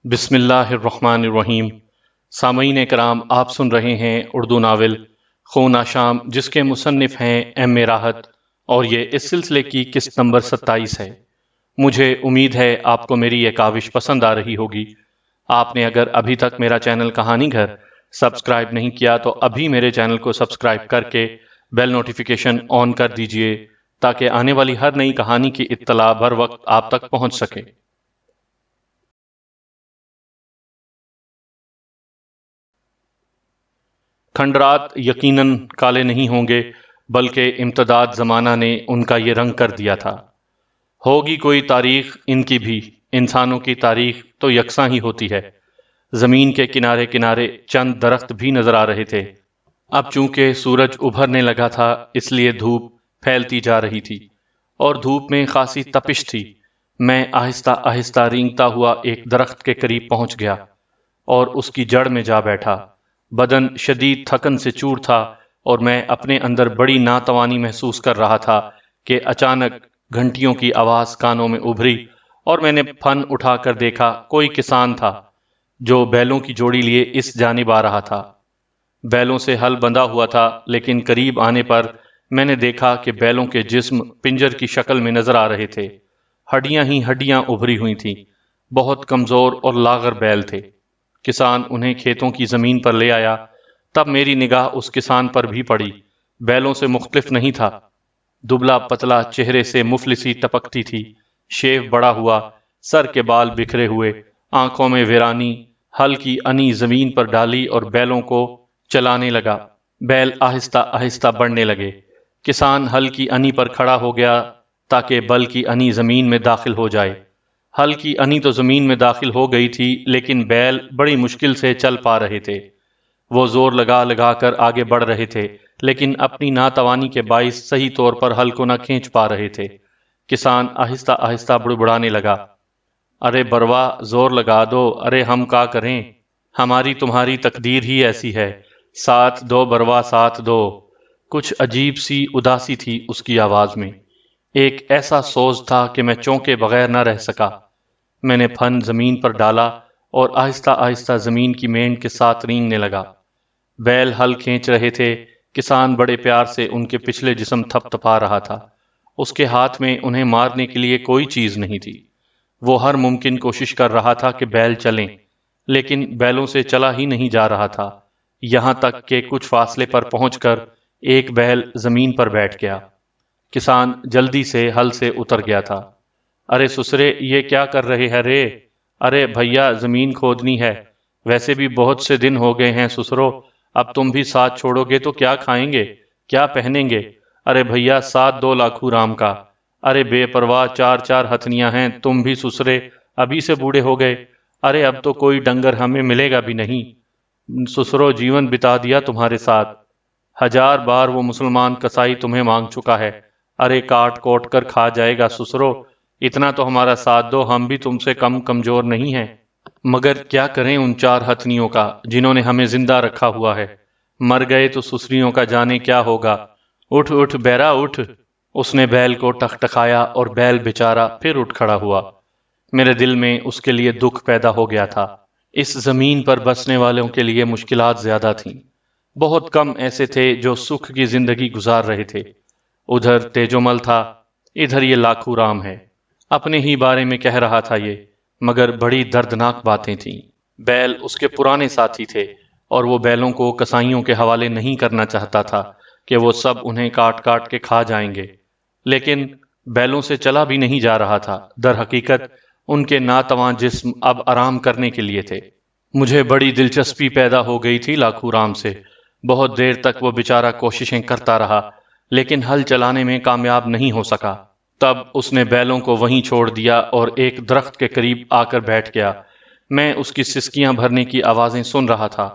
بسم اللہ الرحمن الرحیم۔ سامعین کرام، آپ سن رہے ہیں اردو ناول خون آشام، جس کے مصنف ہیں ایم اے راحت، اور یہ اس سلسلے کی قسط نمبر 27 ہے۔ مجھے امید ہے آپ کو میری یہ کاوش پسند آ رہی ہوگی۔ آپ نے اگر ابھی تک میرا چینل کہانی گھر سبسکرائب نہیں کیا تو ابھی میرے چینل کو سبسکرائب کر کے بیل نوٹیفیکیشن آن کر دیجئے تاکہ آنے والی ہر نئی کہانی کی اطلاع بر وقت آپ تک پہنچ سکے۔ کھنڈرات یقیناً کالے نہیں ہوں گے، بلکہ امتداد زمانہ نے ان کا یہ رنگ کر دیا تھا۔ ہوگی کوئی تاریخ ان کی بھی، انسانوں کی تاریخ تو یکساں ہی ہوتی ہے۔ زمین کے کنارے کنارے چند درخت بھی نظر آ رہے تھے۔ اب چونکہ سورج ابھرنے لگا تھا، اس لیے دھوپ پھیلتی جا رہی تھی، اور دھوپ میں خاصی تپش تھی۔ میں آہستہ آہستہ رینگتا ہوا ایک درخت کے قریب پہنچ گیا اور اس کی جڑ میں جا بیٹھا۔ بدن شدید تھکن سے چور تھا اور میں اپنے اندر بڑی ناتوانی محسوس کر رہا تھا کہ اچانک گھنٹیوں کی آواز کانوں میں ابھری اور میں نے پھن اٹھا کر دیکھا کوئی کسان تھا جو بیلوں کی جوڑی لیے اس جانب آ رہا تھا۔ بیلوں سے ہل بندھا ہوا تھا، لیکن قریب آنے پر میں نے دیکھا کہ بیلوں کے جسم پنجر کی شکل میں نظر آ رہے تھے۔ ہڈیاں ہی ہڈیاں ابھری ہوئی تھیں۔ بہت کمزور اور لاغر بیل تھے۔ کسان انہیں کھیتوں کی زمین پر لے آیا، تب میری نگاہ اس کسان پر بھی پڑی۔ بیلوں سے مختلف نہیں تھا۔ دبلا پتلا، چہرے سے مفلسی ٹپکتی تھی، شیو بڑا ہوا، سر کے بال بکھرے ہوئے، آنکھوں میں ویرانی۔ ہل کی انی زمین پر ڈالی اور بیلوں کو چلانے لگا۔ بیل آہستہ آہستہ بڑھنے لگے۔ کسان ہل کی انی پر کھڑا ہو گیا تاکہ بل کی انی زمین میں داخل ہو جائے۔ ہل کی انی تو زمین میں داخل ہو گئی تھی، لیکن بیل بڑی مشکل سے چل پا رہے تھے۔ وہ زور لگا لگا کر آگے بڑھ رہے تھے، لیکن اپنی ناتوانی کے باعث صحیح طور پر ہل کو نہ کھینچ پا رہے تھے۔ کسان آہستہ آہستہ بڑبڑانے لگا، ارے بروا، زور لگا دو، ارے ہم کا کریں، ہماری تمہاری تقدیر ہی ایسی ہے، ساتھ دو بروا، ساتھ دو۔ کچھ عجیب سی اداسی تھی اس کی آواز میں، ایک ایسا سوز تھا کہ میں چونکے بغیر نہ رہ سکا۔ میں نے پھن زمین پر ڈالا اور آہستہ آہستہ زمین کی مینڈ کے ساتھ رینگنے لگا۔ بیل ہل کھینچ رہے تھے، کسان بڑے پیار سے ان کے پچھلے جسم تھپ تھپا رہا تھا۔ اس کے ہاتھ میں انہیں مارنے کے لیے کوئی چیز نہیں تھی۔ وہ ہر ممکن کوشش کر رہا تھا کہ بیل چلیں، لیکن بیلوں سے چلا ہی نہیں جا رہا تھا، یہاں تک کہ کچھ فاصلے پر پہنچ کر ایک بیل زمین پر بیٹھ گیا۔ کسان جلدی سے ہل سے اتر گیا تھا۔ ارے سسرے، یہ کیا کر رہے ہیں رے؟ ارے بھیا، زمین کھودنی ہے، ویسے بھی بہت سے دن ہو گئے ہیں سسرو، اب تم بھی ساتھ چھوڑو گے تو کیا کھائیں گے، کیا پہنیں گے؟ ارے بھیا، ساتھ دو لاکھو رام کا۔ ارے بے پرواہ، چار چار ہتھنیاں ہیں، تم بھی سسرے ابھی سے بوڑھے ہو گئے۔ ارے اب تو کوئی ڈنگر ہمیں ملے گا بھی نہیں، سسرو جیون بتا دیا تمہارے ساتھ، 1000 بار وہ مسلمان کسائی تمہیں مانگ چکا ہے، ارے کاٹ کوٹ کر کھا جائے گا سسرو، اتنا تو ہمارا ساتھ دو، ہم بھی تم سے کم کمزور نہیں ہیں۔ مگر کیا کریں ان 4 ہتھنیوں کا جنہوں نے ہمیں زندہ رکھا ہوا ہے، مر گئے تو سسریوں کا جانے کیا ہوگا۔ اٹھ اٹھ بیرا اٹھ۔ اس نے بیل کو ٹکٹکایا اور بیل بیچارہ پھر اٹھ کھڑا ہوا۔ میرے دل میں اس کے لیے دکھ پیدا ہو گیا تھا۔ اس زمین پر بسنے والوں کے لیے مشکلات زیادہ تھیں۔ بہت کم ایسے تھے جو سکھ کی زندگی گزار رہے تھے۔ ادھر تیجومل تھا، ادھر یہ لاکھو رام ہے۔ اپنے ہی بارے میں کہہ رہا تھا یہ، مگر بڑی دردناک باتیں تھیں۔ بیل اس کے پرانے ساتھی تھے اور وہ بیلوں کو کسائیوں کے حوالے نہیں کرنا چاہتا تھا کہ وہ سب انہیں کاٹ کاٹ کے کھا جائیں گے، لیکن بیلوں سے چلا بھی نہیں جا رہا تھا۔ در حقیقت ان کے ناتواں جسم اب آرام کرنے کے لیے تھے۔ مجھے بڑی دلچسپی پیدا ہو گئی تھی لاکھو رام سے۔ بہت دیر تک وہ بیچارہ کوششیں کرتا رہا، لیکن ہل چلانے میں کامیاب نہیں ہو سکا۔ تب اس نے بیلوں کو وہیں چھوڑ دیا اور ایک درخت کے قریب آ کر بیٹھ گیا۔ میں اس کی سسکیاں بھرنے کی آوازیں سن رہا تھا۔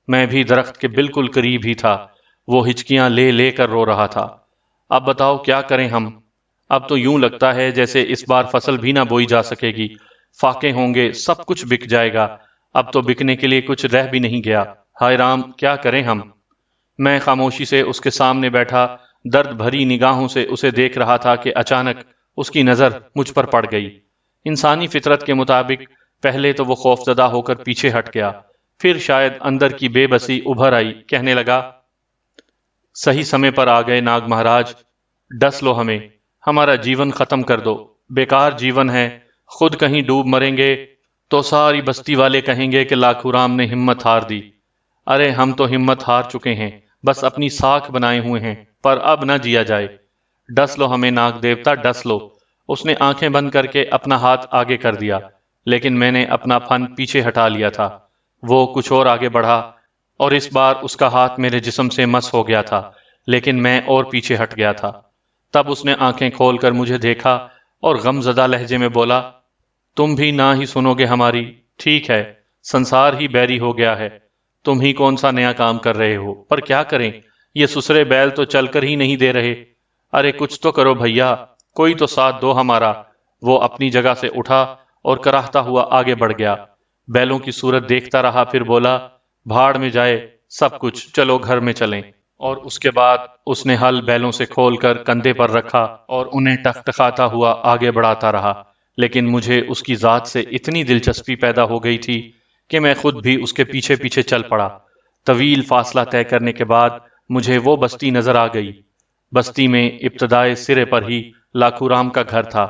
میں بھی درخت کے بالکل قریب ہی تھا۔ وہ ہچکیاں لے لے کر رو رہا تھا۔ اب بتاؤ کیا کریں ہم؟ اب تو یوں لگتا ہے جیسے اس بار فصل بھی نہ بوئی جا سکے گی، فاقے ہوں گے، سب کچھ بک جائے گا، اب تو بکنے کے لیے کچھ رہ بھی نہیں گیا، ہائے رام، کیا کریں ہم؟ میں خاموشی سے اس کے سامنے بیٹھا، درد بھری نگاہوں سے اسے دیکھ رہا تھا کہ اچانک اس کی نظر مجھ پر پڑ گئی۔ انسانی فطرت کے مطابق پہلے تو وہ خوفزدہ ہو کر پیچھے ہٹ گیا، پھر شاید اندر کی بے بسی ابھر آئی، کہنے لگا، صحیح سمے پر آ گئے ناگ مہاراج، ڈس لو ہمیں، ہمارا جیون ختم کر دو، بیکار جیون ہے، خود کہیں ڈوب مریں گے تو ساری بستی والے کہیں گے کہ لاکھو رام نے ہمت ہار دی۔ ارے ہم تو ہمت ہار چکے ہیں، بس اپنی ساکھ بنائے ہوئے ہیں، پر اب نہ جیا جائے، ڈس لو ہمیں ناگ دیوتا، ڈس لو۔ اس نے آنکھیں بند کر کے اپنا ہاتھ آگے کر دیا، لیکن میں نے اپنا پھن پیچھے ہٹا لیا تھا۔ وہ کچھ اور آگے بڑھا اور اس بار اس کا ہاتھ میرے جسم سے مس ہو گیا تھا، لیکن میں اور پیچھے ہٹ گیا تھا۔ تب اس نے آنکھیں کھول کر مجھے دیکھا اور غم زدہ لہجے میں بولا، تم بھی نہ ہی سنو گے ہماری، ٹھیک ہے، سنسار ہی بیری ہو گیا ہے، تم ہی کون سا نیا کام کر رہے ہو، پر کیا کریں، یہ سسرے بیل تو چل کر ہی نہیں دے رہے، ارے کچھ تو کرو بھیا، کوئی تو ساتھ دو ہمارا۔ وہ اپنی جگہ سے اٹھا اور کراہتا ہوا آگے بڑھ گیا، بیلوں کی صورت دیکھتا رہا، پھر بولا، بھاڑ میں جائے سب کچھ، چلو گھر میں چلیں۔ اور اس کے بعد اس نے ہل بیلوں سے کھول کر کندھے پر رکھا اور انہیں ٹکٹکاتا ہوا آگے بڑھاتا رہا، لیکن مجھے اس کی ذات سے اتنی دلچسپی پیدا ہو گئی تھی کہ میں خود بھی اس کے پیچھے پیچھے چل پڑا۔ طویل فاصلہ طے کرنے کے بعد مجھے وہ بستی نظر آ گئی۔ بستی میں ابتدائے سرے پر ہی لاکھو رام کا گھر تھا،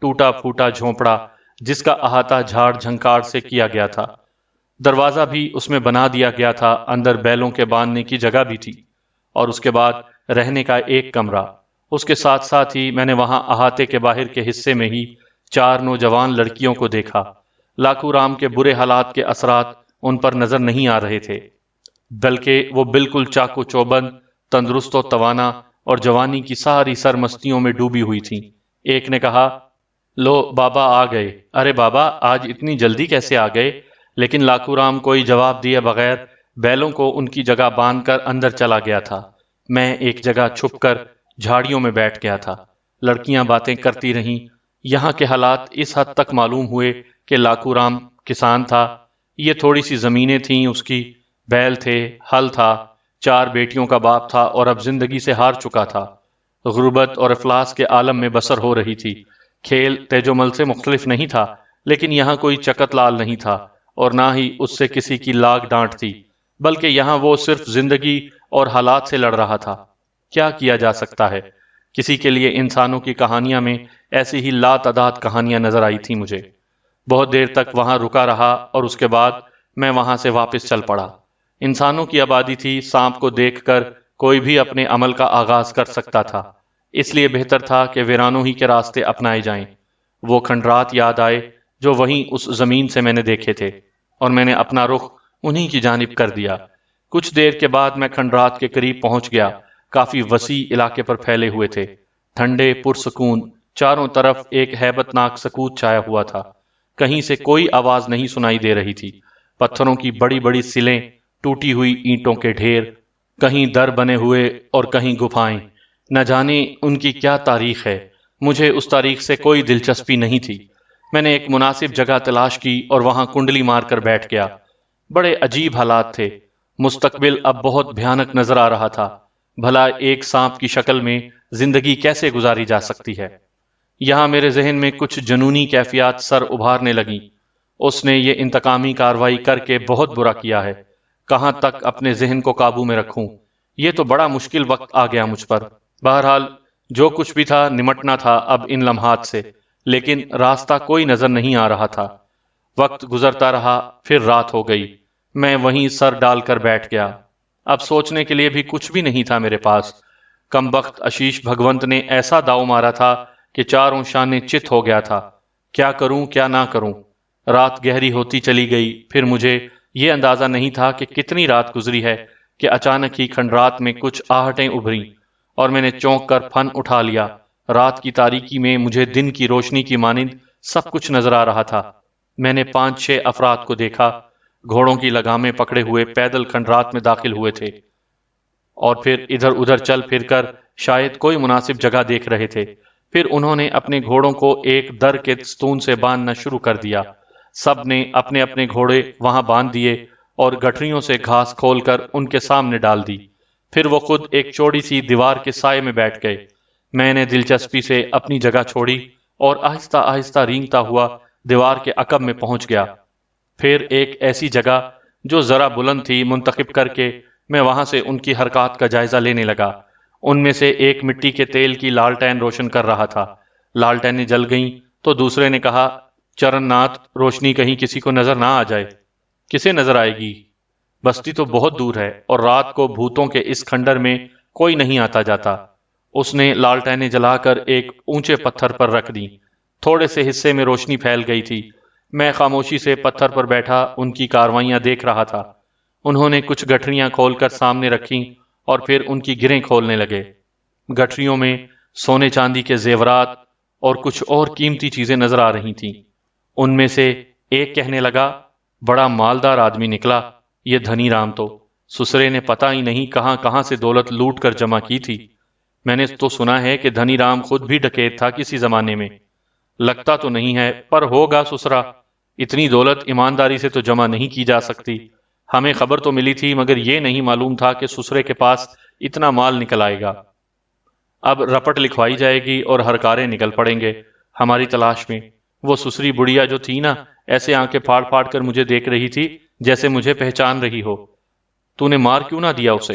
ٹوٹا پھوٹا جھونپڑا جس کا احاطہ جھاڑ جھنکاڑ سے کیا گیا تھا۔ دروازہ بھی اس میں بنا دیا گیا تھا، اندر بیلوں کے باندھنے کی جگہ بھی تھی، اور اس کے بعد رہنے کا ایک کمرہ۔ اس کے ساتھ ساتھ ہی میں نے وہاں احاطے کے باہر کے حصے میں ہی 4 نوجوان لڑکیوں کو دیکھا۔ لاکھو رام کے برے حالات کے اثرات ان پر نظر نہیں آ رہے تھے، بلکہ وہ بالکل چاقو چوبند، تندرست و توانا اور جوانی کی ساری سرمستیوں میں ڈوبی ہوئی تھیں۔ ایک نے کہا، لو بابا آ گئے۔ ارے بابا آج اتنی جلدی کیسے آ گئے؟ لیکن لاکھو رام کوئی جواب دیے بغیر بیلوں کو ان کی جگہ باندھ کر اندر چلا گیا تھا۔ میں ایک جگہ چھپ کر جھاڑیوں میں بیٹھ گیا تھا۔ لڑکیاں باتیں کرتی رہیں۔ یہاں کے حالات اس حد تک معلوم ہوئے کہ لاکھو رام کسان تھا، یہ تھوڑی سی زمینیں تھیں اس کی، بیل تھے، ہل تھا، 4 بیٹیوں کا باپ تھا اور اب زندگی سے ہار چکا تھا۔ غربت اور افلاس کے عالم میں بسر ہو رہی تھی۔ کھیل تیجومل سے مختلف نہیں تھا، لیکن یہاں کوئی چکت لال نہیں تھا اور نہ ہی اس سے کسی کی لاگ ڈانٹ تھی، بلکہ یہاں وہ صرف زندگی اور حالات سے لڑ رہا تھا۔ کیا کیا جا سکتا ہے؟ کسی کے لیے انسانوں کی کہانیاں میں ایسی ہی لا تعداد کہانیاں نظر آئی تھی مجھے۔ بہت دیر تک وہاں رکا رہا اور اس کے بعد میں وہاں سے واپس چل پڑا۔ انسانوں کی آبادی تھی، سانپ کو دیکھ کر کوئی بھی اپنے عمل کا آغاز کر سکتا تھا، اس لیے بہتر تھا کہ ویرانوں ہی کے راستے اپنائے جائیں۔ وہ کھنڈرات یاد آئے جو وہیں اس زمین سے میں نے دیکھے تھے، اور میں نے اپنا رخ انہی کی جانب کر دیا۔ کچھ دیر کے بعد میں کھنڈرات کے قریب پہنچ گیا۔ کافی وسیع علاقے پر پھیلے ہوئے تھے، ٹھنڈے پرسکون، چاروں طرف ایک ہیبت ناک سکوت چھایا ہوا تھا۔ کہیں سے کوئی آواز نہیں سنائی دے رہی تھی۔ پتھروں کی بڑی بڑی سلیں، ٹوٹی ہوئی اینٹوں کے ڈھیر، کہیں در بنے ہوئے اور کہیں گپھائیں، نہ جانے ان کی کیا تاریخ ہے۔ مجھے اس تاریخ سے کوئی دلچسپی نہیں تھی۔ میں نے ایک مناسب جگہ تلاش کی اور وہاں کنڈلی مار کر بیٹھ گیا۔ بڑے عجیب حالات تھے۔ مستقبل اب بہت بھیانک نظر آ رہا تھا۔ بھلا ایک سانپ کی شکل میں زندگی کیسے گزاری جا سکتی ہے؟ یہاں میرے ذہن میں کچھ جنونی کیفیات سر ابھارنے لگیں۔ اس نے یہ انتقامی کاروائی کر کے بہت برا کیا ہے۔ کہاں تک اپنے ذہن کو قابو میں رکھوں؟ یہ تو بڑا مشکل وقت آ گیا مجھ پر۔ بہرحال جو کچھ بھی تھا نمٹنا تھا اب ان لمحات سے، لیکن راستہ کوئی نظر نہیں آ رہا تھا۔ وقت گزرتا رہا، پھر رات ہو گئی۔ میں وہیں سر ڈال کر بیٹھ گیا۔ اب سوچنے کے لیے بھی کچھ بھی نہیں تھا میرے پاس۔ کمبخت آشیش بھگونت نے ایسا داؤ مارا تھا کہ چاروں شانے چت ہو گیا تھا۔ کیا کروں کیا نہ کروں؟ رات گہری ہوتی چلی گئی، پھر مجھے یہ اندازہ نہیں تھا کہ کتنی رات گزری ہے کہ اچانک ہی کھنڈرات میں کچھ آہٹیں ابھریں اور میں نے چونک کر پھن اٹھا لیا۔ رات کی تاریکی میں مجھے دن کی روشنی کی مانند سب کچھ نظر آ رہا تھا۔ میں نے 5-6 افراد کو دیکھا، گھوڑوں کی لگامیں پکڑے ہوئے پیدل کھنڈرات میں داخل ہوئے تھے، اور پھر ادھر ادھر چل پھر کر شاید کوئی مناسب جگہ دیکھ رہے تھے۔ پھر انہوں نے اپنے گھوڑوں کو ایک در کے ستون سے باندھنا شروع کر دیا۔ سب نے اپنے اپنے گھوڑے وہاں باندھ دیے اور گٹھریوں سے گھاس کھول کر ان کے سامنے ڈال دی۔ پھر وہ خود ایک چوڑی سی دیوار کے سائے میں بیٹھ گئے۔ میں نے دلچسپی سے اپنی جگہ چھوڑی اور آہستہ آہستہ رینگتا ہوا دیوار کے عقب میں پہنچ گیا۔ پھر ایک ایسی جگہ جو ذرا بلند تھی منتخب کر کے میں وہاں سے ان کی حرکات کا جائزہ لینے لگا۔ ان میں سے ایک مٹی کے تیل کی لالٹین روشن کر رہا تھا۔ لالٹینیں جل گئیں تو دوسرے نے کہا، چرن ناتھ، روشنی کہیں کسی کو نظر نہ آ جائے۔ کسے نظر آئے گی؟ بستی تو بہت دور ہے اور رات کو بھوتوں کے اس کھنڈر میں کوئی نہیں آتا جاتا۔ اس نے لالٹینیں جلا کر ایک اونچے پتھر پر رکھ دیں۔ تھوڑے سے حصے میں روشنی پھیل گئی تھی۔ میں خاموشی سے پتھر پر بیٹھا ان کی کاروائیاں دیکھ رہا تھا۔ انہوں نے کچھ گٹھریاں کھول کر سامنے رکھیں اور پھر ان کی گرہیں کھولنے لگے۔ گٹھریوں میں سونے چاندی کے زیورات اور کچھ اور قیمتی چیزیں نظر آ رہی تھیں۔ ان میں سے ایک کہنے لگا، بڑا مالدار آدمی نکلا یہ دھنی رام تو۔ سسرے نے پتہ ہی نہیں کہاں کہاں سے دولت لوٹ کر جمع کی تھی۔ میں نے تو سنا ہے کہ دھنی رام خود بھی ڈکیت تھا کسی زمانے میں۔ لگتا تو نہیں ہے، پر ہوگا سسرا۔ اتنی دولت ایمانداری سے تو جمع نہیں کی جا سکتی۔ ہمیں خبر تو ملی تھی مگر یہ نہیں معلوم تھا کہ سسرے کے پاس اتنا مال نکل آئے گا۔ اب رپٹ لکھوائی جائے گی اور ہر کارے نکل پڑیں گے ہماری تلاش میں۔ وہ سسری بڑھیا جو تھی نا، ایسے آنکھیں پھاڑ پھاڑ کر مجھے دیکھ رہی تھی جیسے مجھے پہچان رہی ہو۔ تو نے مار کیوں نہ دیا اسے؟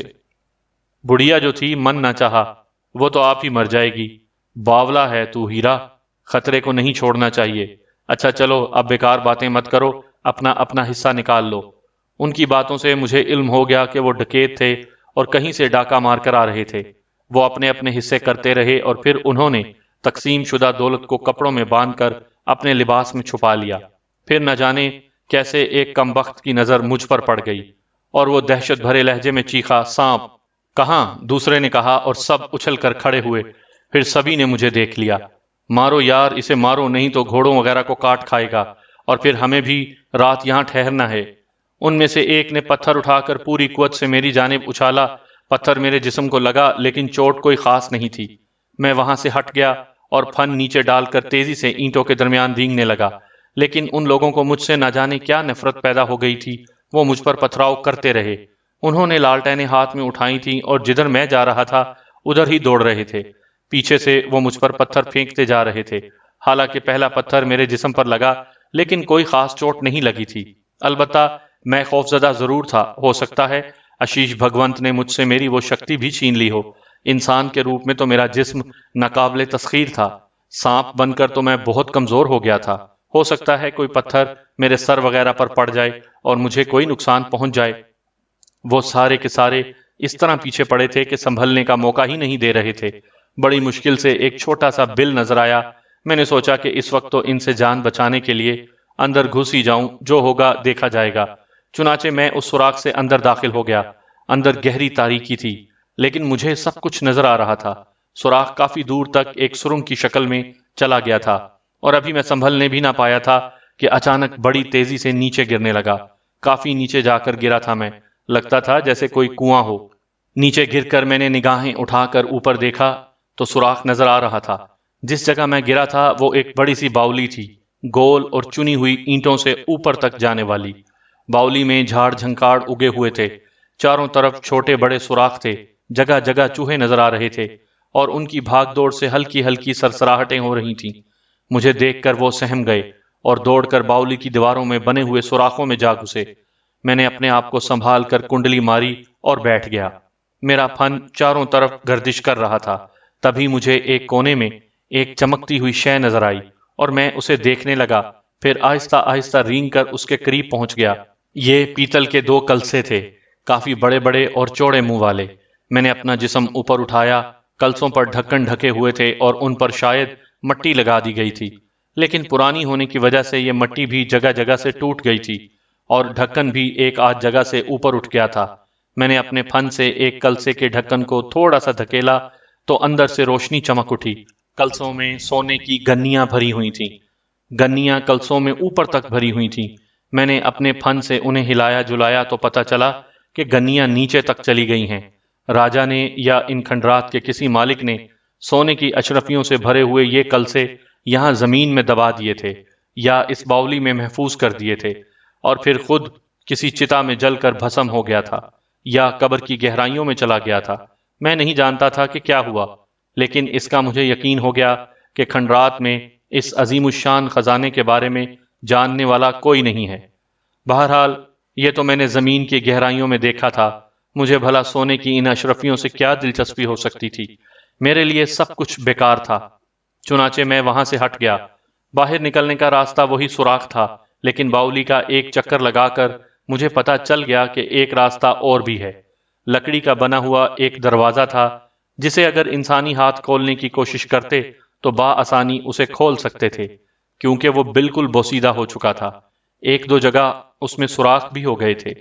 بڑھیا جو تھی من نہ چاہا، وہ تو آپ ہی مر جائے گی۔ باولا ہے تو ہیرا، خطرے کو نہیں چھوڑنا چاہیے۔ اچھا چلو اب بیکار باتیں مت کرو، اپنا اپنا حصہ نکال لو۔ ان کی باتوں سے مجھے علم ہو گیا کہ وہ ڈکیت تھے اور کہیں سے ڈاکہ مار کر آ رہے تھے۔ وہ اپنے اپنے حصے کرتے رہے اور پھر انہوں نے تقسیم شدہ دولت کو کپڑوں میں باندھ کر اپنے لباس میں چھپا لیا۔ پھر نہ جانے کیسے ایک کم بخت کی نظر مجھ پر پڑ گئی اور وہ دہشت بھرے لہجے میں چیخا، سانپ! کہاں؟ دوسرے نے کہا اور سب اچھل کر کھڑے ہوئے۔ پھر سبھی نے مجھے دیکھ لیا۔ مارو یار اسے، مارو نہیں تو گھوڑوں وغیرہ کو کاٹ کھائے گا اور پھر ہمیں بھی رات یہاں ٹھہرنا ہے۔ ان میں سے ایک نے پتھر اٹھا کر پوری قوت سے میری جانب اچھالا۔ پتھر میرے جسم کو لگا لیکن چوٹ کوئی خاص نہیں تھی۔ میں وہاں سے ہٹ گیا اور پھن نیچے ڈال کر تیزی سے اینٹوں کے درمیان رینگنے لگا، لیکن ان لوگوں کو مجھ سے نہ جانے کیا نفرت پیدا ہو گئی تھی، وہ مجھ پر پتھراؤ کرتے رہے۔ انہوں نے لالٹینیں ہاتھ میں اٹھائی تھیں اور جدھر میں جا رہا تھا ادھر ہی دوڑ رہے تھے۔ پیچھے سے وہ مجھ پر پتھر پھینکتے جا رہے تھے۔ حالانکہ پہلا پتھر میرے جسم پر لگا لیکن کوئی خاص چوٹ نہیں لگی تھی۔ البتہ میں خوفزدہ ضرور تھا۔ ہو سکتا ہے آشیش بھگونت نے مجھ سے میری وہ شکتی بھی چھین لی ہو۔ انسان کے روپ میں تو میرا جسم ناقابل تسخیر تھا، سانپ بن کر تو میں بہت کمزور ہو گیا تھا۔ ہو سکتا ہے کوئی پتھر میرے سر وغیرہ پر پڑ جائے اور مجھے کوئی نقصان پہنچ جائے۔ وہ سارے کے سارے اس طرح پیچھے پڑے تھے کہ سنبھلنے کا موقع ہی نہیں دے رہے تھے۔ بڑی مشکل سے ایک چھوٹا سا بل نظر آیا۔ میں نے سوچا کہ اس وقت تو ان سے جان بچانے کے لیے اندر گھس ہی جاؤں، جو ہوگا دیکھا جائے گا۔ چنانچہ میں اس سوراخ سے اندر داخل ہو گیا۔ اندر گہری تاریکی تھی لیکن مجھے سب کچھ نظر آ رہا تھا۔ سوراخ کافی دور تک ایک سرنگ کی شکل میں چلا گیا تھا اور ابھی میں سنبھلنے بھی نہ پایا تھا کہ اچانک بڑی تیزی سے نیچے گرنے لگا۔ کافی نیچے جا کر گرا تھا میں، لگتا تھا جیسے کوئی کنواں ہو۔ نیچے گر کر میں نے نگاہیں اٹھا کر اوپر دیکھا تو سوراخ نظر آ رہا تھا۔ جس جگہ میں گرا تھا وہ ایک بڑی سی باولی تھی، گول اور چنی ہوئی اینٹوں سے اوپر تک جانے والی۔ باولی میں جھاڑ جھنکاڑ اگے ہوئے تھے، چاروں طرف چھوٹے بڑے سوراخ تھے، جگہ جگہ چوہے نظر آ رہے تھے اور ان کی بھاگ دوڑ سے ہلکی ہلکی سرسراہٹیں ہو رہی تھیں۔ مجھے دیکھ کر وہ سہم گئے اور دوڑ کر باولی کی دیواروں میں بنے ہوئے سوراخوں میں جا گھسے۔ میں نے اپنے آپ کو سنبھال کر کنڈلی ماری اور بیٹھ گیا۔ میرا پھن چاروں طرف گردش کر رہا تھا۔ تبھی مجھے ایک کونے میں ایک چمکتی ہوئی شے نظر آئی اور میں اسے دیکھنے لگا، پھر آہستہ آہستہ رینگ کر اس کے قریب پہنچ گیا۔ یہ پیتل کے دو کلسے تھے، کافی بڑے بڑے اور چوڑے منہ والے۔ میں نے اپنا جسم اوپر اٹھایا، کلسوں پر ڈھکن ڈھکے ہوئے تھے اور ان پر شاید مٹی لگا دی گئی تھی، لیکن پرانی ہونے کی وجہ سے یہ مٹی بھی جگہ جگہ سے ٹوٹ گئی تھی اور ڈھکن بھی ایک آدھ جگہ سے اوپر اٹھ گیا تھا۔ میں نے اپنے پھن سے ایک کلسے کے ڈھکن کو تھوڑا سا دھکیلا تو اندر سے روشنی چمک اٹھی۔ کلسوں میں سونے کی گنیاں بھری ہوئی تھیں، گنیاں کلسوں میں اوپر تک بھری ہوئی تھیں۔ میں نے اپنے پھن سے انہیں ہلایا جلایا تو پتہ چلا کہ گنیاں نیچے تک چلی گئی ہیں۔ راجا نے یا ان کھنڈرات کے کسی مالک نے سونے کی اشرفیوں سے بھرے ہوئے یہ کلسے یہاں زمین میں دبا دیے تھے یا اس باولی میں محفوظ کر دیے تھے اور پھر خود کسی چتا میں جل کر بھسم ہو گیا تھا یا قبر کی گہرائیوں میں چلا گیا تھا۔ میں نہیں جانتا تھا کہ کیا ہوا، لیکن اس کا مجھے یقین ہو گیا کہ کھنڈرات میں اس عظیم الشان خزانے کے بارے میں جاننے والا کوئی نہیں ہے۔ بہرحال یہ تو میں نے زمین کی گہرائیوں میں دیکھا تھا، مجھے بھلا سونے کی ان اشرفیوں سے کیا دلچسپی ہو سکتی تھی؟ میرے لیے سب کچھ بیکار تھا۔ چنانچہ میں وہاں سے ہٹ گیا۔ باہر نکلنے کا راستہ وہی سوراخ تھا، لیکن باؤلی کا ایک چکر لگا کر مجھے پتا چل گیا کہ ایک راستہ اور بھی ہے۔ لکڑی کا بنا ہوا ایک دروازہ تھا، جسے اگر انسانی ہاتھ کھولنے کی کوشش کرتے تو بآسانی اسے کھول سکتے تھے، کیونکہ وہ بالکل بوسیدہ ہو چکا تھا۔ ایک دو جگہ اس میں سوراخ بھی ہو گئے تھے۔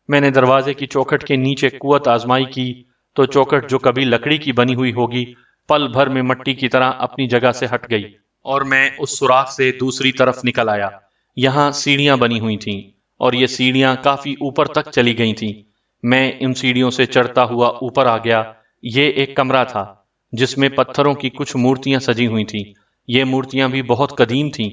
میں نے دروازے کی چوکھٹ کے نیچے قوت آزمائی کی تو چوکھٹ جو کبھی لکڑی کی بنی ہوئی ہوگی پل بھر میں مٹی کی طرح اپنی جگہ سے ہٹ گئی، اور میں اس سوراخ سے دوسری طرف نکل آیا۔ یہاں سیڑھیاں بنی ہوئی تھیں، اور یہ سیڑھیاں کافی اوپر تک چلی گئی تھیں۔ میں ان سیڑھیوں سے چڑھتا ہوا اوپر آ گیا۔ یہ ایک کمرہ تھا جس میں پتھروں کی کچھ مورتیاں سجی ہوئی تھیں۔ یہ مورتیاں بھی بہت قدیم تھیں۔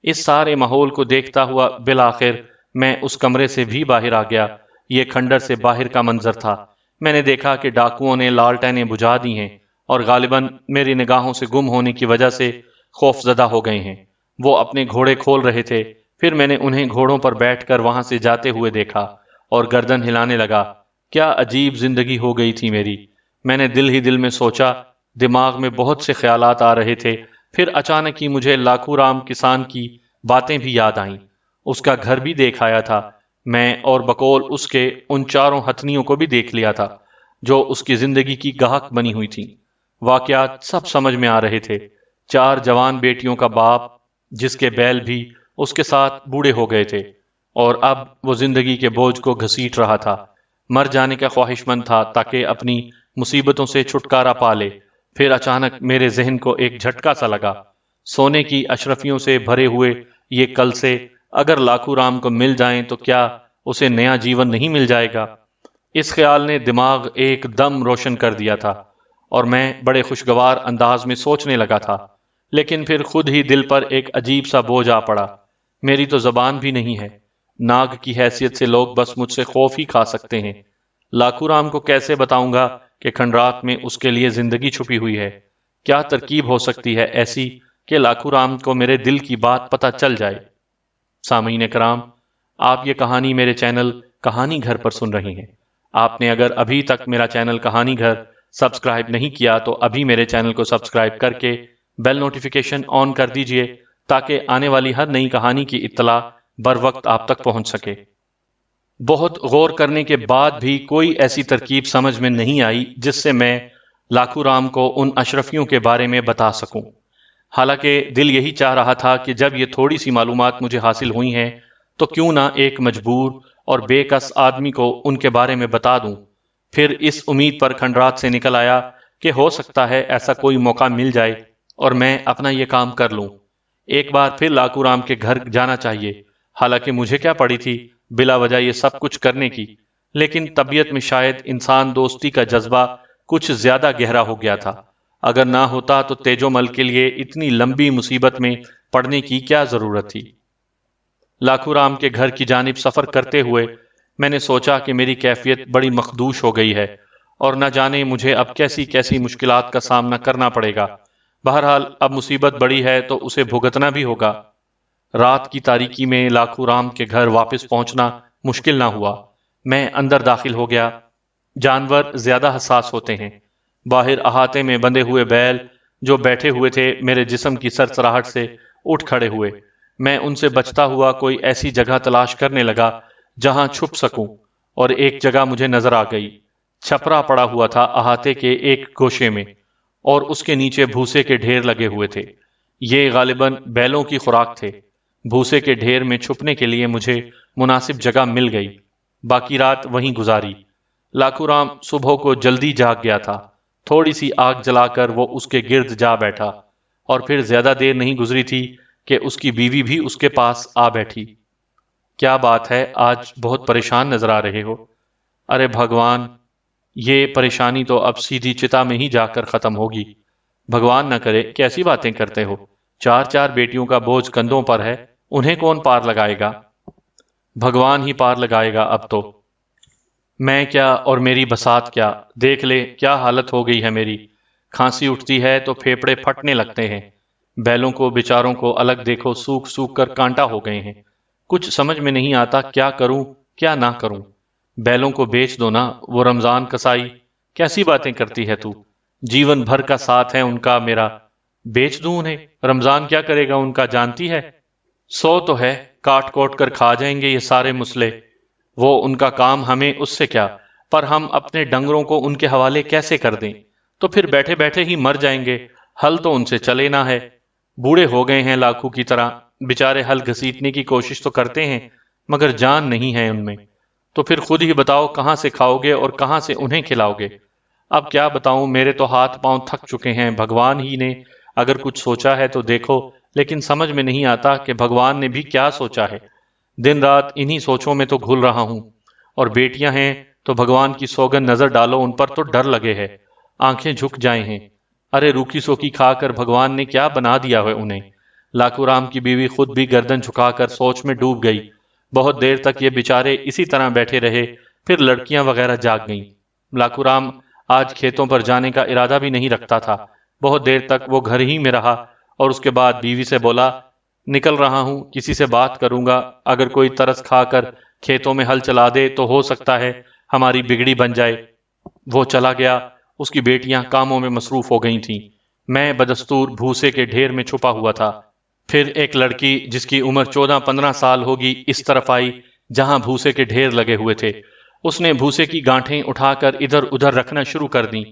اس سارے ماحول کو دیکھتا ہوا بالآخر میں اس کمرے سے بھی باہر آ گیا۔ یہ کھنڈر سے باہر کا منظر تھا۔ میں نے دیکھا کہ ڈاکوؤں نے لالٹینیں بجھا دی ہیں، اور غالباً میری نگاہوں سے گم ہونے کی وجہ سے خوف زدہ ہو گئے ہیں۔ وہ اپنے گھوڑے کھول رہے تھے۔ پھر میں نے انہیں گھوڑوں پر بیٹھ کر وہاں سے جاتے ہوئے دیکھا اور گردن ہلانے لگا۔ کیا عجیب زندگی ہو گئی تھی میری! میں نے دل ہی دل میں سوچا۔ دماغ میں بہت سے خیالات آ رہے تھے۔ پھر اچانک ہی مجھے لاکھو رام کسان کی باتیں بھی یاد آئیں۔ اس کا گھر بھی دیکھ آیا تھا میں، اور بقول اس کے ان چاروں ہتھنیوں کو بھی دیکھ لیا تھا جو اس کی زندگی کی گاہک بنی ہوئی تھیں۔ واقعات سب سمجھ میں آ رہے تھے۔ 4 جوان بیٹیوں کا باپ، جس کے بیل بھی اس کے ساتھ بوڑھے ہو گئے تھے، اور اب وہ زندگی کے بوجھ کو گھسیٹ رہا تھا۔ مر جانے کا خواہش مند تھا تاکہ اپنی مصیبتوں سے چھٹکارا پا لے۔ پھر اچانک میرے ذہن کو ایک جھٹکا سا لگا۔ سونے کی اشرفیوں سے بھرے ہوئے یہ کلسے اگر لاکھو رام کو مل جائیں تو کیا اسے نیا جیون نہیں مل جائے گا؟ اس خیال نے دماغ ایک دم روشن کر دیا تھا، اور میں بڑے خوشگوار انداز میں سوچنے لگا تھا۔ لیکن پھر خود ہی دل پر ایک عجیب سا بوجھ آ پڑا۔ میری تو زبان بھی نہیں ہے۔ ناگ کی حیثیت سے لوگ بس مجھ سے خوف ہی کھا سکتے ہیں۔ لاکھو رام کو کیسے بتاؤں گا کہ کھنڈرات میں اس کے لیے زندگی چھپی ہوئی ہے؟ کیا ترکیب ہو سکتی ہے ایسی کہ لاکھو رام کو میرے دل کی بات پتہ چل جائے؟ سامعین کرام، آپ یہ کہانی میرے چینل کہانی گھر پر سن رہے ہیں۔ آپ نے اگر ابھی تک میرا چینل کہانی گھر سبسکرائب نہیں کیا تو ابھی میرے چینل کو سبسکرائب کر کے بیل نوٹیفیکیشن آن کر دیجئے، تاکہ آنے والی ہر نئی کہانی کی اطلاع بر وقت آپ تک پہنچ سکے۔ بہت غور کرنے کے بعد بھی کوئی ایسی ترکیب سمجھ میں نہیں آئی جس سے میں لاکھو رام کو ان اشرفیوں کے بارے میں بتا سکوں۔ حالانکہ دل یہی چاہ رہا تھا کہ جب یہ تھوڑی سی معلومات مجھے حاصل ہوئی ہیں تو کیوں نہ ایک مجبور اور بے کس آدمی کو ان کے بارے میں بتا دوں۔ پھر اس امید پر کھنڈرات سے نکل آیا کہ ہو سکتا ہے ایسا کوئی موقع مل جائے اور میں اپنا یہ کام کر لوں۔ ایک بار پھر لاکھو رام کے گھر جانا چاہیے۔ حالانکہ مجھے کیا پڑی تھی بلا وجہ یہ سب کچھ کرنے کی، لیکن طبیعت میں شاید انسان دوستی کا جذبہ کچھ زیادہ گہرا ہو گیا تھا۔ اگر نہ ہوتا تو تیجو مل کے لیے اتنی لمبی مصیبت میں پڑنے کی کیا ضرورت تھی؟ لاکھو رام کے گھر کی جانب سفر کرتے ہوئے میں نے سوچا کہ میری کیفیت بڑی مخدوش ہو گئی ہے، اور نہ جانے مجھے اب کیسی کیسی مشکلات کا سامنا کرنا پڑے گا۔ بہرحال اب مصیبت بڑی ہے تو اسے بھگتنا بھی ہوگا۔ رات کی تاریکی میں لاکھو رام کے گھر واپس پہنچنا مشکل نہ ہوا۔ میں اندر داخل ہو گیا۔ جانور زیادہ حساس ہوتے ہیں۔ باہر احاطے میں بندھے ہوئے بیل جو بیٹھے ہوئے تھے میرے جسم کی سرسراہٹ سے اٹھ کھڑے ہوئے۔ میں ان سے بچتا ہوا کوئی ایسی جگہ تلاش کرنے لگا جہاں چھپ سکوں، اور ایک جگہ مجھے نظر آ گئی۔ چھپرا پڑا ہوا تھا احاطے کے ایک گوشے میں، اور اس کے نیچے بھوسے کے ڈھیر لگے ہوئے تھے۔ یہ غالباً بیلوں کی خوراک تھے۔ بھوسے کے ڈھیر میں چھپنے کے لیے مجھے مناسب جگہ مل گئی۔ باقی رات وہیں گزاری۔ لاکھو رام صبح کو جلدی جاگ گیا تھا۔ تھوڑی سی آگ جلا کر وہ اس کے گرد جا بیٹھا، اور پھر زیادہ دیر نہیں گزری تھی کہ اس کی بیوی بھی اس کے پاس آ بیٹھی۔ کیا بات ہے، آج بہت پریشان نظر آ رہے ہو؟ ارے بھگوان، یہ پریشانی تو اب سیدھی چتا میں ہی جا کر ختم ہوگی۔ بھگوان نہ کرے، کیسی باتیں کرتے ہو؟ 4 بیٹیوں کا بوجھ کندھوں پر ہے، انہیں کون پار لگائے گا؟ بھگوان ہی پار لگائے گا اب تو۔ میں کیا اور میری بساط کیا، دیکھ لے کیا حالت ہو گئی ہے میری۔ کھانسی اٹھتی ہے تو پھیپھڑے پھٹنے لگتے ہیں۔ بیلوں کو بیچاروں کو الگ دیکھو، سوکھ سوکھ کر کانٹا ہو گئے ہیں، کچھ سمجھ میں نہیں آتا کیا کروں کیا نہ کروں۔ بیلوں کو بیچ دو نا، وہ رمضان کسائی، کیسی باتیں کرتی ہے تو، جیون بھر کا ساتھ ہے ان کا میرا، بیچ دوں انہیں، رمضان کیا کرے گا ان کا جانتی ہے؟ سو تو ہے، کاٹ کوٹ کر کھا جائیں گے یہ سارے مسلے، وہ ان کا کام، ہمیں اس سے کیا، پر ہم اپنے ڈنگروں کو ان کے حوالے کیسے کر دیں؟ تو پھر بیٹھے بیٹھے ہی مر جائیں گے، حل تو ان سے چلے نہ ہے، بوڑھے ہو گئے ہیں لاکھوں کی طرح، بےچارے حل گھسیٹنے کی کوشش تو کرتے ہیں مگر جان نہیں ہے ان میں، تو پھر خود ہی بتاؤ کہاں سے کھاؤ گے اور کہاں سے انہیں کھلاؤ گے؟ اب کیا بتاؤں، میرے تو ہاتھ پاؤں تھک چکے ہیں، بھگوان ہی نے اگر کچھ سوچا ہے تو دیکھو، لیکن سمجھ میں نہیں آتا کہ بھگوان نے بھی کیا سوچا ہے، دن رات انہی سوچوں میں تو گھل رہا ہوں، اور بیٹیاں ہیں تو بھگوان کی سوگن نظر ڈالو ان پر تو ڈر لگے ہے، آنکھیں جھک جائیں ہیں، ارے روکھی سوکی کھا کر بھگوان نے کیا بنا دیا ہے انہیں۔ لاکھو رام کی بیوی خود بھی گردن جھکا کر سوچ میں ڈوب گئی، بہت دیر تک یہ بیچارے اسی طرح بیٹھے رہے، پھر لڑکیاں وغیرہ جاگ گئیں۔ لاکھو رام آج کھیتوں پر جانے کا ارادہ بھی نہیں رکھتا تھا، بہت دیر تک وہ گھر ہی میں رہا، اور اس کے بعد بیوی سے بولا، نکل رہا ہوں، کسی سے بات کروں گا، اگر کوئی ترس کھا کر کھیتوں میں ہل چلا دے تو ہو سکتا ہے ہماری بگڑی بن جائے۔ وہ چلا گیا، اس کی بیٹیاں کاموں میں مصروف ہو گئی تھیں، میں بدستور بھوسے کے ڈھیر میں چھپا ہوا تھا۔ پھر ایک لڑکی جس کی عمر 14-15 سال ہوگی اس طرف آئی جہاں بھوسے کے ڈھیر لگے ہوئے تھے، اس نے بھوسے کی گانٹھیں اٹھا کر ادھر ادھر رکھنا شروع کر دیں۔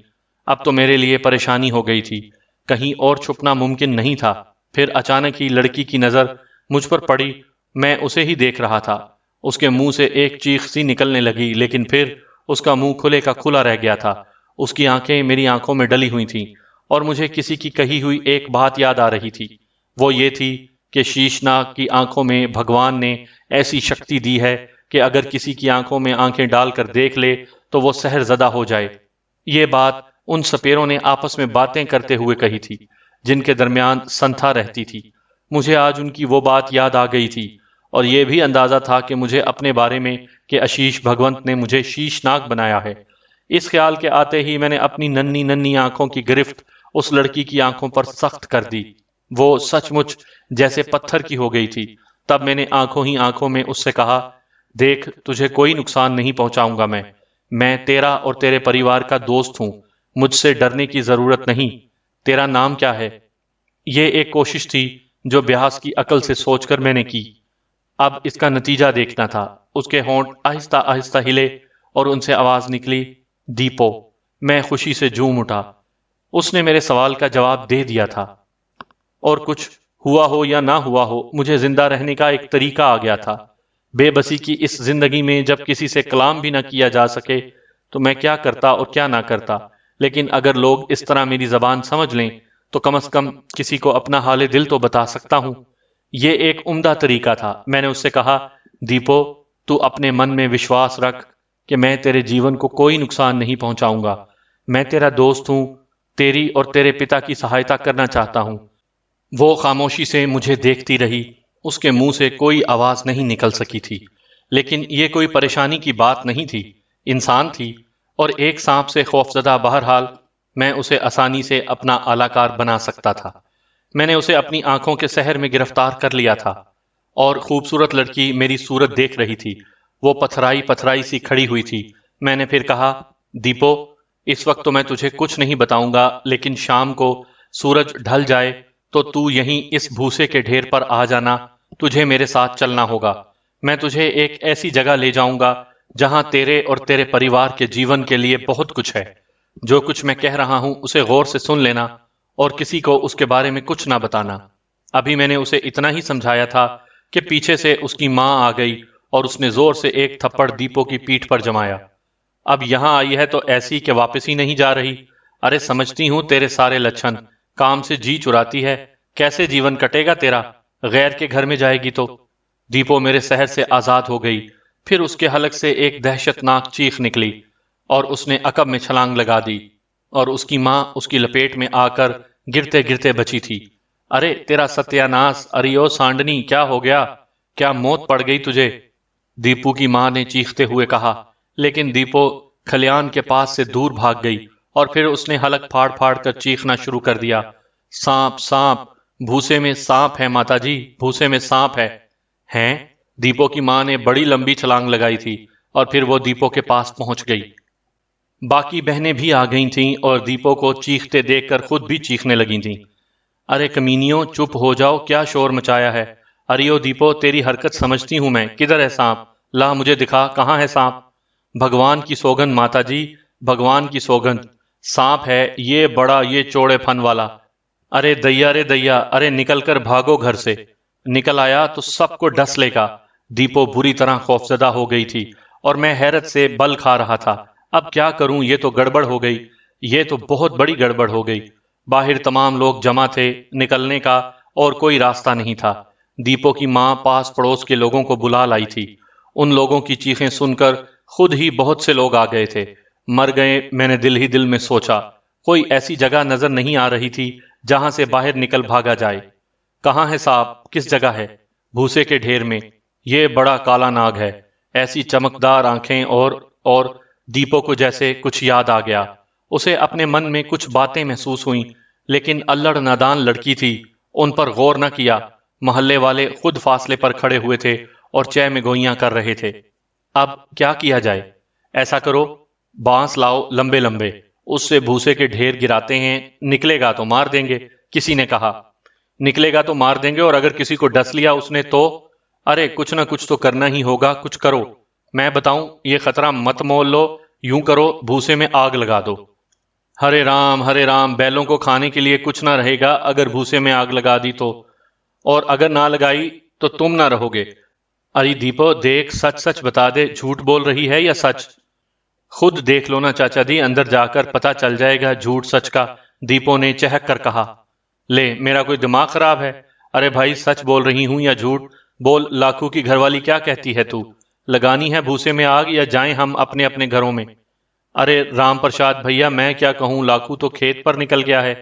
اب تو میرے لیے پریشانی ہو گئی تھی، کہیں اور چھپنا ممکن نہیں تھا۔ پھر اچانک ہی لڑکی کی نظر مجھ پر پڑی، میں اسے ہی دیکھ رہا تھا، اس کے منہ سے ایک چیخ سی نکلنے لگی، لیکن پھر اس کا منہ کھلے کا کھلا رہ گیا تھا، اس کی آنکھیں میری آنکھوں میں ڈلی ہوئی تھیں، اور مجھے کسی کی کہی ہوئی ایک بات یاد آ رہی تھی، وہ یہ تھی کہ شیشناگ کی آنکھوں میں بھگوان نے ایسی شکتی دی ہے کہ اگر کسی کی آنکھوں میں آنکھیں ڈال کر دیکھ لے تو وہ سحر زدہ ہو جائے۔ یہ بات ان سپیروں نے آپس میں باتیں کرتے ہوئے کہی تھی جن کے درمیان سنتھا رہتی تھی۔ مجھے آج ان کی وہ بات یاد آ گئی تھی، اور یہ بھی اندازہ تھا کہ مجھے اپنے بارے میں کہ اشیش بھگونت نے مجھے شیشناگ بنایا ہے۔ اس خیال کے آتے ہی میں نے اپنی ننھی ننھی آنکھوں کی گرفت اس لڑکی کی آنکھوں پر سخت کر دی، وہ سچ مچ جیسے پتھر کی ہو گئی تھی۔ تب میں نے آنکھوں ہی آنکھوں میں اس سے کہا، دیکھ تجھے کوئی نقصان نہیں پہنچاؤں گا، میں تیرا اور تیرے پریوار کا دوست ہوں، مجھ سے ڈرنے کی ضرورت نہیں، تیرا نام کیا ہے؟ یہ ایک کوشش تھی جو بیاس کی عقل سے سوچ کر میں نے کی، اب اس کا نتیجہ دیکھنا تھا۔ اس کے ہونٹ آہستہ آہستہ ہلے اور ان سے آواز نکلی، دیپو۔ میں خوشی سے جھوم اٹھا، اس نے میرے سوال کا جواب دے دیا تھا، اور کچھ ہوا ہو یا نہ ہوا ہو مجھے زندہ رہنے کا ایک طریقہ آ گیا تھا۔ بے بسی کی اس زندگی میں جب کسی سے کلام بھی نہ کیا جا سکے تو میں کیا کرتا اور کیا نہ کرتا، لیکن اگر لوگ اس طرح میری زبان سمجھ لیں تو کم از کم کسی کو اپنا حال دل تو بتا سکتا ہوں۔ یہ ایک عمدہ طریقہ تھا۔ میں نے اس سے کہا، دیپو تو اپنے من میں وشواس رکھ کہ میں تیرے جیون کو کوئی نقصان نہیں پہنچاؤں گا، میں تیرا دوست ہوں، تیری اور تیرے پتا کی سہایتا کرنا چاہتا ہوں۔ وہ خاموشی سے مجھے دیکھتی رہی، اس کے منہ سے کوئی آواز نہیں نکل سکی تھی، لیکن یہ کوئی پریشانی کی بات نہیں تھی، انسان تھی، اور ایک سانپ سے خوفزدہ بہرحال میں اسے آسانی سے اپنا اعلی کار بنا سکتا تھا۔ میں نے اسے اپنی آنکھوں کے سحر میں گرفتار کر لیا تھا، اور خوبصورت لڑکی میری صورت دیکھ رہی تھی، وہ پتھرائی پتھرائی سی کھڑی ہوئی تھی۔ میں نے پھر کہا، دیپو اس وقت تو میں تجھے کچھ نہیں بتاؤں گا، لیکن شام کو سورج ڈھل جائے تو یہیں اس بھوسے کے ڈھیر پر آ جانا، تجھے میرے ساتھ چلنا ہوگا، میں تجھے ایک ایسی جگہ لے جاؤں گا جہاں تیرے اور تیرے پریوار کے جیون کے لیے بہت کچھ ہے۔ جو کچھ میں کہہ رہا ہوں اسے غور سے سن لینا، اور کسی کو اس کے بارے میں کچھ نہ بتانا۔ ابھی میں نے اسے اتنا ہی سمجھایا تھا کہ پیچھے سے اس کی ماں آ گئی اور اس نے زور سے ایک تھپڑ دیپو کی پیٹھ پر جمایا۔ اب یہاں آئی ہے تو ایسی کہ واپس ہی نہیں جا رہی، ارے سمجھتی ہوں تیرے سارے لچھن، کام سے جی چراتی ہے، کیسے جیون کٹے گا تیرا، غیر کے گھر میں جائے گی تو۔ دیپو میرے سحر سے آزاد ہو گئی، پھر اس کے حلق سے ایک دہشت ناک چیخ نکلی، اور اس نے عقب میں چھلانگ لگا دی، اور اس کی ماں اس کی لپیٹ میں آ کر گرتے گرتے بچی تھی۔ ارے تیرا ستیہ ناس، اریو سانڈنی، کیا ہو گیا، کیا موت پڑ گئی تجھے؟ دیپو کی ماں نے چیختے ہوئے کہا، لیکن دیپو کھلیان کے پاس سے دور بھاگ گئی، اور پھر اس نے حلق پھاڑ پھاڑ کر چیخنا شروع کر دیا، سانپ سانپ، بھوسے میں سانپ ہے ماتا جی، بھوسے میں سانپ ہے۔ ہیں؟ دیپو کی ماں نے بڑی لمبی چھلانگ لگائی تھی اور پھر وہ دیپو کے پاس پہنچ گئی۔ باقی بہنیں بھی آ گئی تھیں اور دیپو کو چیختے دیکھ کر خود بھی چیخنے لگی تھیں۔ ارے کمینیوں، چپ ہو جاؤ، کیا شور مچایا ہے؟ اریو دیپو، تیری حرکت سمجھتی ہوں میں، کدھر ہے سانپ؟ لا مجھے دکھا، کہاں ہے سانپ؟ بھگوان کی سوگند ماتا جی، بھگوان کی سوگند، سانپ ہے، یہ بڑا، یہ چوڑے پھن والا۔ ارے دیا، رے دیا، ارے نکل کر بھاگو گھر سے، نکل آیا تو سب کو ڈس لے گا۔ دیپو بری طرح خوفزدہ ہو گئی تھی اور میں حیرت سے بل کھا رہا تھا۔ اب کیا کروں، یہ تو گڑبڑ ہو گئی، یہ تو بہت بڑی گڑبڑ ہو گئی۔ باہر تمام لوگ جمع تھے، نکلنے کا اور کوئی راستہ نہیں تھا۔ دیپو کی ماں پاس پڑوس کے لوگوں کو بلا لائی تھی۔ ان لوگوں کی چیخیں سن کر خود ہی بہت سے لوگ آ گئے تھے۔ مر گئے، میں نے دل ہی دل میں سوچا۔ کوئی ایسی جگہ نظر نہیں آ رہی تھی جہاں سے باہر نکل بھاگا جائے۔ کہاں ہے صاحب؟ کس جگہ ہے؟ بھوسے کے ڈھیر میں۔ یہ بڑا کالا ناگ ہے، ایسی چمکدار آنکھیں اور دیپو کو جیسے کچھ یاد آ گیا۔ اسے اپنے من میں کچھ باتیں محسوس ہوئیں، لیکن الڑ نادان لڑکی تھی، ان پر غور نہ کیا۔ محلے والے خود فاصلے پر کھڑے ہوئے تھے اور چے میں گوئیاں کر رہے تھے۔ اب کیا کیا جائے؟ ایسا کرو، بانس لاؤ لمبے لمبے، اس سے بھوسے کے ڈھیر گراتے ہیں، نکلے گا تو مار دیں گے۔ کسی نے کہا، نکلے گا تو مار دیں گے، اور اگر کسی کو ڈس لیا اس نے تو؟ ارے کچھ نہ کچھ تو کرنا ہی ہوگا، کچھ کرو۔ میں بتاؤں، یہ خطرہ مت مول لو، یوں کرو، بھوسے میں آگ لگا دو۔ ہرے رام، بیلوں کو کھانے کے لیے کچھ نہ رہے گا اگر بھوسے میں آگ لگا دی تو، اور اگر نہ لگائی تو تم نہ رہو گے۔ ارے دیپو دیکھ، سچ سچ بتا دے، جھوٹ بول رہی ہے یا سچ؟ خود دیکھ لو نا چاچا جی، اندر جا کر پتا چل جائے گا جھوٹ سچ کا، دیپو نے چہک کر کہا۔ لے، میرا کوئی دماغ خراب ہے؟ ارے بھائی، سچ بول رہی ہوں یا جھوٹ؟ بول، لاکھو کی گھر والی کیا کہتی ہے تو؟ لگانی ہے بھوسے میں آگ یا جائیں ہم اپنے اپنے گھروں میں؟ ارے رام پرساد بھیا، میں کیا کہوں، لاکھو تو کھیت پر نکل گیا ہے۔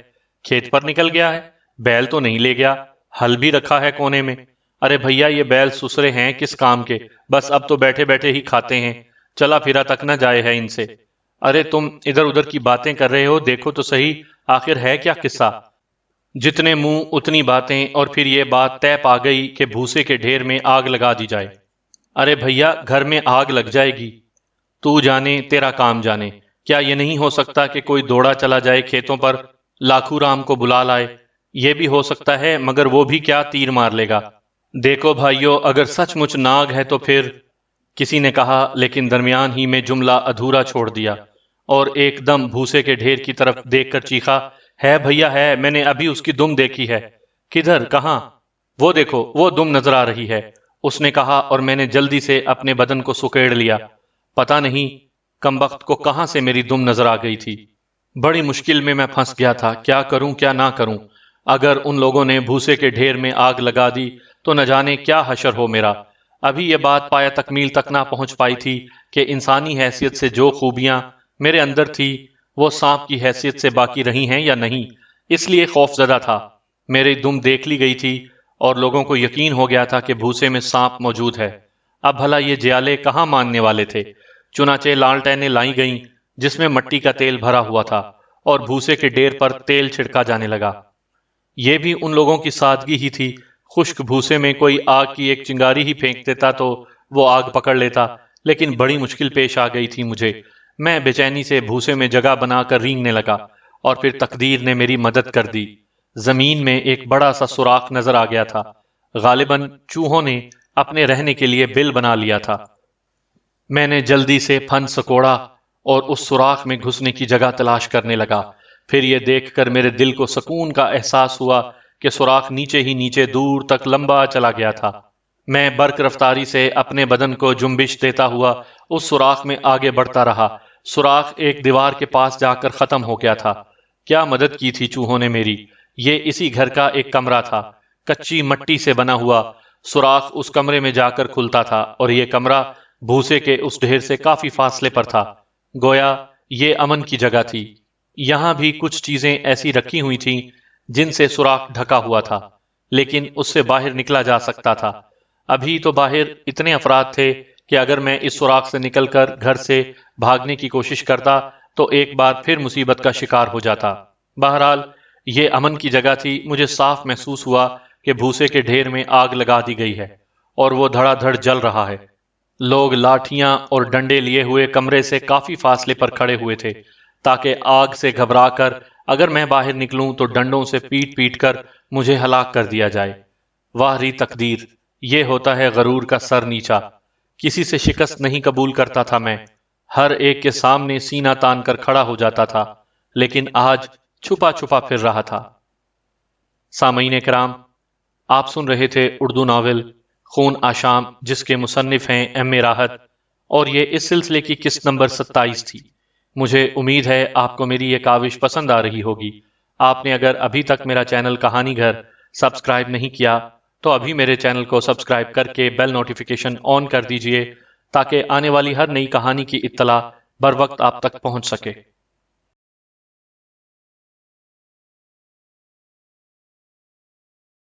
کھیت پر نکل گیا ہے؟ بیل تو نہیں لے گیا، ہل بھی رکھا ہے کونے میں۔ ارے بھیا، یہ بیل سسرے ہیں کس کام کے، بس اب تو بیٹھے بیٹھے ہی کھاتے ہیں، چلا پھرا تک نہ جائے ہے ان سے۔ ارے تم ادھر ادھر کی باتیں کر رہے ہو، دیکھو تو صحیح، آخر ہے کیا قصہ؟ جتنے منہ اتنی باتیں، اور پھر یہ بات طے پا گئی کہ بھوسے کے ڈھیر میں آگ لگا دی جائے۔ ارے بھیا، گھر میں آگ لگ جائے گی، تو جانے تیرا کام جانے۔ کیا یہ نہیں ہو سکتا کہ کوئی دوڑا چلا جائے کھیتوں پر، لاکھو رام کو بلا لائے؟ یہ بھی ہو سکتا ہے، مگر وہ بھی کیا تیر مار لے گا۔ دیکھو بھائیو، اگر سچ مچ ناگ ہے تو پھر، کسی نے کہا، لیکن درمیان ہی میں جملہ ادھورا چھوڑ دیا اور ایک دم بھوسے کے ڈھیر کی طرف دیکھ کر چیخا، ہے بھیا ہے، میں نے ابھی اس کی دم دیکھی ہے۔ کدھر، کہاں؟ وہ دیکھو، وہ دم نظر آ رہی ہے، اس نے کہا، اور میں نے جلدی سے اپنے بدن کو سکیڑ لیا۔ پتا نہیں کمبخت کو کہاں سے میری دم نظر آ گئی تھی۔ بڑی مشکل میں پھنس گیا تھا، کیا کروں کیا نہ کروں۔ اگر ان لوگوں نے بھوسے کے ڈھیر میں آگ لگا دی تو نہ جانے کیا حشر ہو میرا۔ ابھی یہ بات پایا تکمیل تک نہ پہنچ پائی تھی کہ انسانی حیثیت سے جو خوبیاں میرے اندر تھی وہ سانپ کی حیثیت سے باقی رہی ہیں یا نہیں، اس لیے خوف زدہ تھا۔ میری دم دیکھ لی گئی تھی اور لوگوں کو یقین ہو گیا تھا کہ بھوسے میں سانپ موجود ہے۔ اب بھلا یہ جیالے کہاں ماننے والے تھے؟ چنانچہ لالٹینیں لائی گئیں جس میں مٹی کا تیل بھرا ہوا تھا، اور بھوسے کے ڈھیر پر تیل چھڑکا جانے لگا۔ یہ بھی ان لوگوں کی سادگی ہی تھی، خشک بھوسے میں کوئی آگ کی ایک چنگاری ہی پھینک دیتا تو وہ آگ پکڑ لیتا، لیکن بڑی مشکل پیش آ گئی تھی مجھے۔ میں بے چینی سے بھوسے میں جگہ بنا کر رینگنے لگا، اور پھر تقدیر نے میری مدد کر دی۔ زمین میں ایک بڑا سا سوراخ نظر آ گیا تھا، غالباً چوہوں نے اپنے رہنے کے لیے بل بنا لیا تھا۔ میں نے جلدی سے پھن سکوڑا اور اس سوراخ میں گھسنے کی جگہ تلاش کرنے لگا۔ پھر یہ دیکھ کر میرے دل کو سکون کا احساس ہوا کہ سوراخ نیچے ہی نیچے دور تک لمبا چلا گیا تھا۔ میں برق رفتاری سے اپنے بدن کو جنبش دیتا ہوا اس سوراخ میں آگے بڑھتا رہا۔ سوراخ ایک دیوار کے پاس جا کر ختم ہو گیا تھا۔ کیا مدد کی تھی چوہوں نے میری! یہ اسی گھر کا ایک کمرہ تھا، کچی مٹی سے بنا ہوا۔ سوراخ اس کمرے میں جا کر کھلتا تھا، اور یہ کمرہ بھوسے کے اس ڈھیر سے کافی فاصلے پر تھا، گویا یہ امن کی جگہ تھی۔ یہاں بھی کچھ چیزیں ایسی رکھی ہوئی تھیں جن سے سوراخ ڈھکا ہوا تھا، لیکن اس سے باہر نکلا جا سکتا تھا۔ ابھی تو باہر اتنے افراد تھے کہ اگر میں اس سوراخ سے نکل کر گھر سے بھاگنے کی کوشش کرتا تو ایک بار پھر مصیبت کا شکار ہو جاتا۔ بہرحال یہ امن کی جگہ تھی۔ مجھے صاف محسوس ہوا کہ بھوسے کے ڈھیر میں آگ لگا دی گئی ہے اور وہ دھڑا دھڑ جل رہا ہے۔ لوگ لاٹھیاں اور ڈنڈے لیے ہوئے کمرے سے کافی فاصلے پر کھڑے ہوئے تھے تاکہ آگ سے گھبرا کر اگر میں باہر نکلوں تو ڈنڈوں سے پیٹ پیٹ کر مجھے ہلاک کر دیا جائے۔ واہ ری تقدیر، یہ ہوتا ہے غرور کا سر نیچا۔ کسی سے شکست نہیں قبول کرتا تھا میں، ہر ایک کے سامنے سینہ تان کر کھڑا ہو جاتا تھا، لیکن آج چھپا چھپا پھر رہا تھا۔ سامعین کرام، آپ سن رہے تھے اردو ناول خون آشام، جس کے مصنف ہیں ایم اے راحت، اور یہ اس سلسلے کی قسط نمبر 27 تھی۔ مجھے امید ہے آپ کو میری یہ کاوش پسند آ رہی ہوگی۔ آپ نے اگر ابھی تک میرا چینل کہانی گھر سبسکرائب نہیں کیا تو ابھی میرے چینل کو سبسکرائب کر کے بیل نوٹیفیکیشن آن کر دیجئے تاکہ آنے والی ہر نئی کہانی کی اطلاع بر وقت آپ تک پہنچ سکے۔